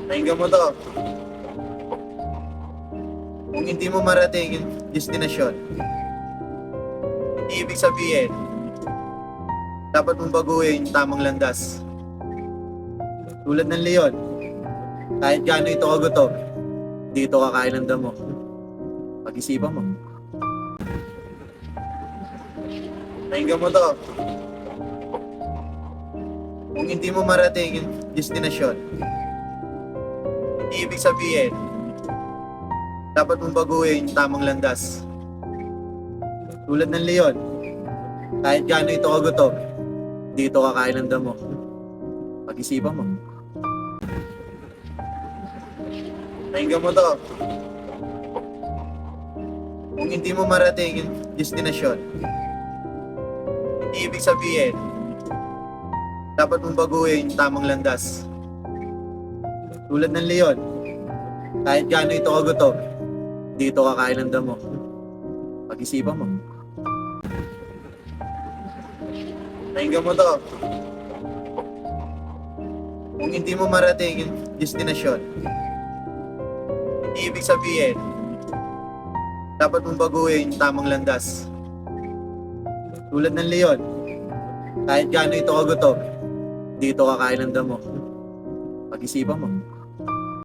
Pakinggan mo to. Kung hindi mo marating yung destinasyon, ibig sabihin, dapat mong baguhin yung tamang landas. Tulad ng leon, kahit gaano ito kagutom, dito kakain ng damo. Pag-isipan mo. Pakinggan mo to. Kung hindi mo marating yung destinasyon, ibig sabihin, dapat mong baguhin yung tamang landas. Tulad ng leon, kahit gaano ito kagutom, dito kakain ng damo. Pag-isipan mo. Pakinggan mo to. Kung hindi mo marating yung destinasyon, ibig sabihin, dapat mong baguhin yung tamang landas. Tulad ng leon, kahit gaano ito kagutom, dito kakain ng damo. Pag-isipan mo. Pakinggan mo to. Kung hindi mo marating yung destinasyon, ibig sabihin, dapat mong baguhin yung tamang landas. Tulad ng leon, kahit gaano ito kagutom, dito kakain ng damo. Pag-isipan mo.